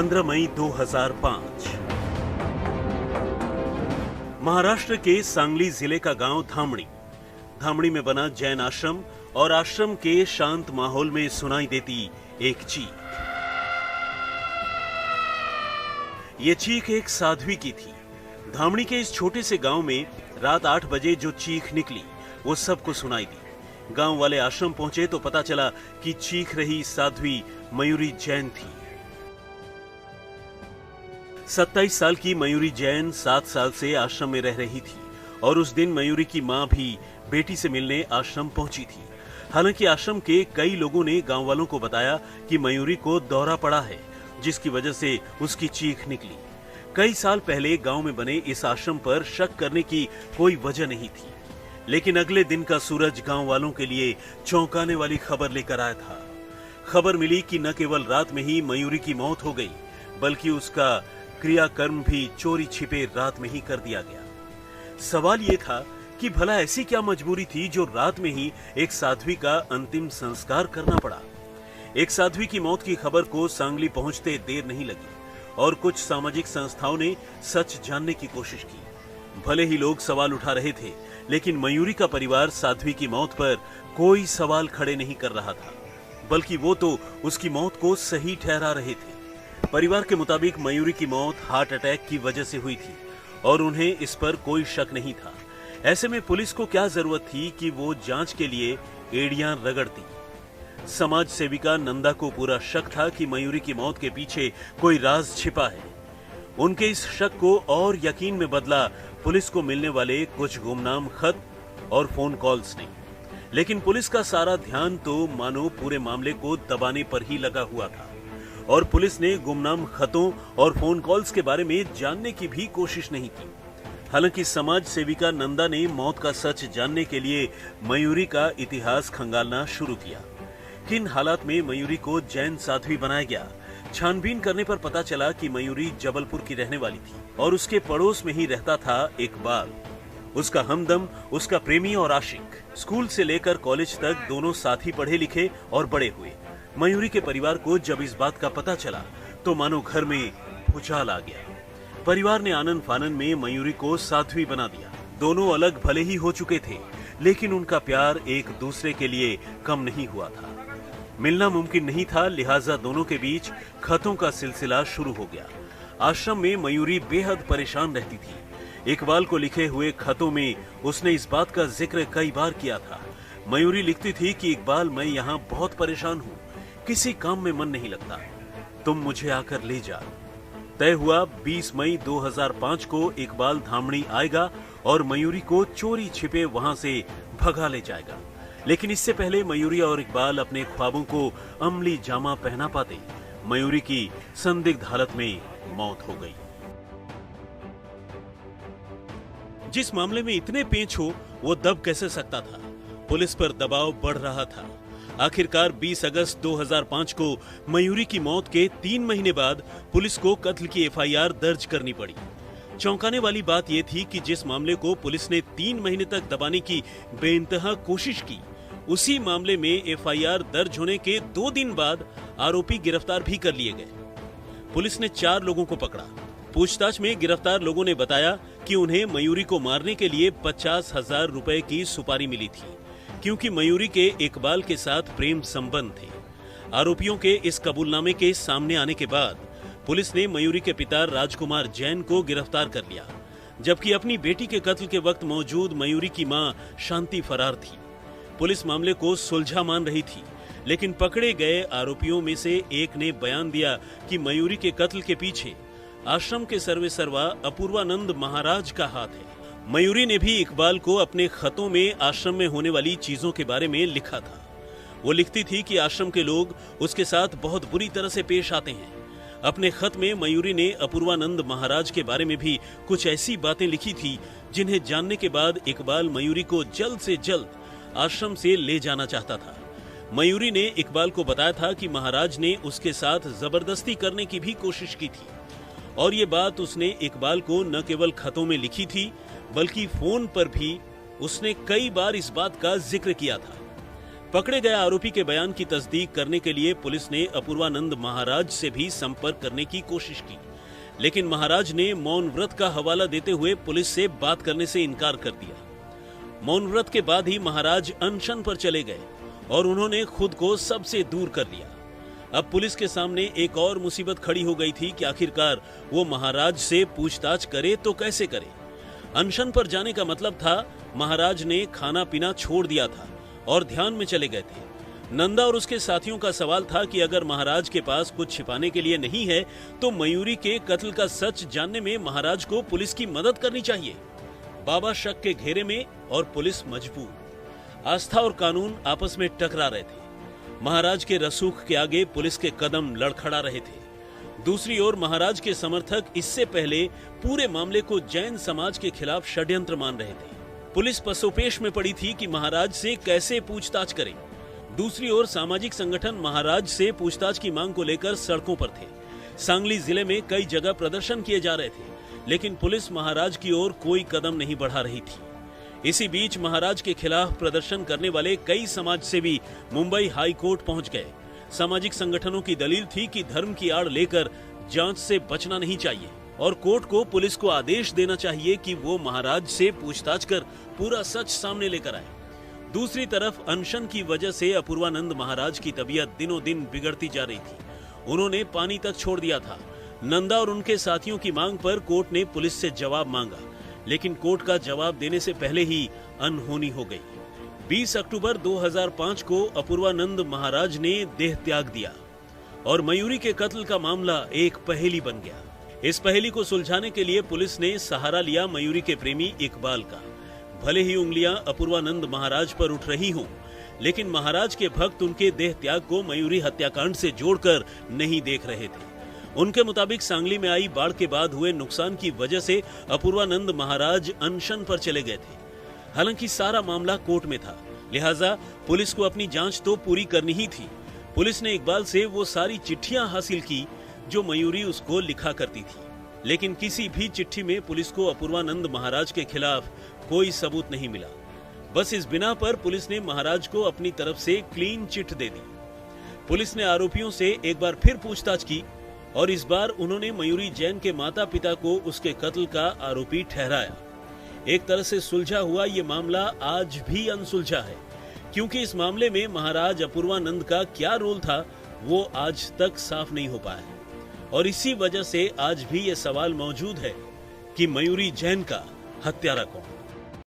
15 मई 2005 महाराष्ट्र के सांगली जिले का गांव धामणी में बना जैन आश्रम और आश्रम के शांत माहौल में सुनाई देती एक चीख। ये चीख एक साध्वी की थी। धामणी के इस छोटे से गांव में रात 8 बजे जो चीख निकली वो सबको सुनाई दी। गांव वाले आश्रम पहुंचे तो पता चला कि चीख रही साध्वी मयूरी जैन थी। 27 साल की मयूरी जैन 7 साल से आश्रम में रह रही थी और उस दिन मयूरी की मां भी बेटी से मिलने आश्रम पहुंची थी। हालांकि आश्रम के कई लोगों ने गांव वालों को बताया कि मयूरी को दौरा पड़ा है, जिसकी वजह से उसकी चीख निकली। कई साल पहले गांव में बने इस आश्रम पर शक करने की कोई वजह नहीं थी, लेकिन अगले दिन का सूरज गांव वालों के लिए चौंकाने वाली खबर लेकर आया था। खबर मिली कि न केवल रात में ही मयूरी की मौत हो गई, बल्कि उसका क्रियाकर्म भी चोरी छिपे रात में ही कर दिया गया। सवाल ये था कि भला ऐसी क्या मजबूरी थी जो रात में ही एक साध्वी का अंतिम संस्कार करना पड़ा। एक साध्वी की मौत की खबर को सांगली पहुंचते देर नहीं लगी और कुछ सामाजिक संस्थाओं ने सच जानने की कोशिश की। भले ही लोग सवाल उठा रहे थे, लेकिन मयूरी का परिवार साध्वी की मौत पर कोई सवाल खड़े नहीं कर रहा था, बल्कि वो तो उसकी मौत को सही ठहरा रहे थे। परिवार के मुताबिक मयूरी की मौत हार्ट अटैक की वजह से हुई थी और उन्हें इस पर कोई शक नहीं था। ऐसे में पुलिस को क्या जरूरत थी कि वो जांच के लिए एड़ियां रगड़ती। समाज सेविका नंदा को पूरा शक था कि मयूरी की मौत के पीछे कोई राज छिपा है। उनके इस शक को और यकीन में बदला पुलिस को मिलने वाले कुछ गुमनाम खत और फोन कॉल्स ने। लेकिन पुलिस का सारा ध्यान तो मानो पूरे मामले को दबाने पर ही लगा हुआ था और पुलिस ने गुमनाम खतों और फोन कॉल्स के बारे में जानने की भी कोशिश नहीं की। हालांकि समाज सेविका नंदा ने मौत का सच जानने के लिए मयूरी का इतिहास खंगालना शुरू किया। किन हालात में मयूरी को जैन साध्वी बनाया गया? छानबीन करने पर पता चला कि मयूरी जबलपुर की रहने वाली थी और उसके पड़ोस में ही रहता था इकबाल, उसका हमदम, उसका प्रेमी और आशिक। स्कूल से लेकर कॉलेज तक दोनों साथ ही पढ़े लिखे और बड़े हुए। मयूरी के परिवार को जब इस बात का पता चला तो मानो घर में भूचाल आ गया। परिवार ने आनन फानन में मयूरी को साध्वी बना दिया। दोनों अलग भले ही हो चुके थे, लेकिन उनका प्यार एक दूसरे के लिए कम नहीं हुआ था। मिलना मुमकिन नहीं था, लिहाजा दोनों के बीच खतों का सिलसिला शुरू हो गया। आश्रम में मयूरी बेहद परेशान रहती थी। इकबाल को लिखे हुए खतों में उसने इस बात का जिक्र कई बार किया था। मयूरी लिखती थी कि इकबाल, मैं यहाँ बहुत परेशान हूँ, किसी काम में मन नहीं लगता, तुम मुझे आकर ले जा। तय हुआ 20 मई 2005 को इकबाल धामणी आएगा और मयूरी को चोरी छिपे वहां से भगा ले जाएगा। लेकिन इससे पहले मयूरी और इकबाल अपने ख्वाबों को अमली जामा पहना पाते, मयूरी की संदिग्ध हालत में मौत हो गई। जिस मामले में इतने पेच हो वो दब कैसे सकता था? पुलिस पर दबाव बढ़ रहा था। आखिरकार 20 अगस्त 2005 को मयूरी की मौत के 3 महीने बाद पुलिस को कत्ल की एफआईआर दर्ज करनी पड़ी। चौंकाने वाली बात यह थी कि जिस मामले को पुलिस ने 3 महीने तक दबाने की बेइंतहा कोशिश की, उसी मामले में एफआईआर दर्ज होने के 2 दिन बाद आरोपी गिरफ्तार भी कर लिए गए। पुलिस ने 4 लोगों को पकड़ा। पूछताछ में गिरफ्तार लोगों ने बताया कि उन्हें मयूरी को मारने के लिए 50,000 रुपए की सुपारी मिली थी, क्योंकि मयूरी के इकबाल के साथ प्रेम संबंध थे। आरोपियों के इस कबूलनामे के सामने आने के बाद पुलिस ने मयूरी के पिता राजकुमार जैन को गिरफ्तार कर लिया, जबकि अपनी बेटी के कत्ल के वक्त मौजूद मयूरी की मां शांति फरार थी। पुलिस मामले को सुलझा मान रही थी, लेकिन पकड़े गए आरोपियों में से एक ने बयान दिया कि मयूरी के कत्ल के पीछे आश्रम के सर्वेसर्वा अपूर्वानंद महाराज का हाथ है। मयूरी ने भी इकबाल को अपने खतों में आश्रम में होने वाली चीजों के बारे में लिखा था। वो लिखती थी कि आश्रम के लोग उसके साथ बहुत बुरी तरह से पेश आते हैं। अपने खत में मयूरी ने अपूर्वानंद महाराज के बारे में भी कुछ ऐसी बातें लिखी थी जिन्हें जानने के बाद इकबाल मयूरी को जल्द से जल्द आश्रम से ले जाना चाहता था। मयूरी ने इकबाल को बताया था कि महाराज ने उसके साथ जबरदस्ती करने की भी कोशिश की थी और ये बात उसने इकबाल को न केवल खतों में लिखी थी, बल्कि फोन पर भी उसने कई बार इस बात का जिक्र किया था। पकड़े गए आरोपी के बयान की तस्दीक करने के लिए पुलिस ने अपूर्वानंद महाराज से भी संपर्क करने की कोशिश की, लेकिन महाराज ने मौन व्रत का हवाला देते हुए पुलिस से बात करने से इनकार कर दिया। मौन व्रत के बाद ही महाराज अनशन पर चले गए और उन्होंने खुद को सबसे दूर कर लिया। अब पुलिस के सामने एक और मुसीबत खड़ी हो गई थी कि आखिरकार वो महाराज से पूछताछ करे तो कैसे करे। अनशन पर जाने का मतलब था महाराज ने खाना पीना छोड़ दिया था और ध्यान में चले गए थे। नंदा और उसके साथियों का सवाल था कि अगर महाराज के पास कुछ छिपाने के लिए नहीं है तो मयूरी के कत्ल का सच जानने में महाराज को पुलिस की मदद करनी चाहिए। बाबा शक के घेरे में और पुलिस मजबूर। आस्था और कानून आपस में टकरा रहे थे। महाराज के रसूख के आगे पुलिस के कदम लड़खड़ा रहे थे। दूसरी ओर महाराज के समर्थक इससे पहले पूरे मामले को जैन समाज के खिलाफ षड्यंत्र मान रहे थे। पुलिस पसोपेश में पड़ी थी कि महाराज से कैसे पूछताछ करें। दूसरी ओर सामाजिक संगठन महाराज से पूछताछ की मांग को लेकर सड़कों पर थे। सांगली जिले में कई जगह प्रदर्शन किए जा रहे थे, लेकिन पुलिस महाराज की ओर कोई कदम नहीं बढ़ा रही थी। इसी बीच महाराज के खिलाफ प्रदर्शन करने वाले कई समाजसेवी मुंबई हाई कोर्ट पहुंच गए। सामाजिक संगठनों की दलील थी कि धर्म की आड़ लेकर जांच से बचना नहीं चाहिए और कोर्ट को पुलिस को आदेश देना चाहिए कि वो महाराज से पूछताछ कर पूरा सच सामने लेकर आए। दूसरी तरफ अनशन की वजह से अपूर्वानंद महाराज की तबीयत दिनों दिन बिगड़ती जा रही थी। उन्होंने पानी तक छोड़ दिया था। नंदा और उनके साथियों की मांग पर कोर्ट ने पुलिस से जवाब मांगा, लेकिन कोर्ट का जवाब देने से पहले ही अनहोनी हो गई। 20 अक्टूबर 2005 को अपूर्वानंद महाराज ने देह त्याग दिया और मयूरी के कत्ल का मामला एक पहेली बन गया। इस पहेली को सुलझाने के लिए पुलिस ने सहारा लिया मयूरी के प्रेमी इकबाल का। भले ही उंगलियां अपूर्वानंद महाराज पर उठ रही हों, लेकिन महाराज के भक्त उनके देह त्याग को मयूरी हत्याकांड से जोड़कर नहीं देख रहे थे। उनके मुताबिक सांगली में आई बाढ़ के बाद हुए नुकसान की वजह से अपूर्वानंद महाराज अनशन पर चले गए थे। हालांकि सारा मामला कोर्ट में था, लिहाजा पुलिस को अपनी जांच तो पूरी करनी ही थी। पुलिस ने इकबाल से वो सारी चिट्ठियां हासिल की जो मयूरी उसको लिखा करती थी, लेकिन किसी भी चिट्ठी में पुलिस को अपूर्वानंद महाराज के खिलाफ कोई सबूत नहीं मिला। बस इस बिना पर पुलिस ने महाराज को अपनी तरफ से क्लीन चिट दे दी। पुलिस ने आरोपियों से एक बार फिर पूछताछ की और इस बार उन्होंने मयूरी जैन के माता पिता को उसके कत्ल का आरोपी ठहराया। एक तरह से सुलझा हुआ ये मामला आज भी अनसुलझा है, क्योंकि इस मामले में महाराज अपूर्वानंद का क्या रोल था वो आज तक साफ नहीं हो पाया। और इसी वजह से आज भी ये सवाल मौजूद है कि मयूरी जैन का हत्यारा कौन।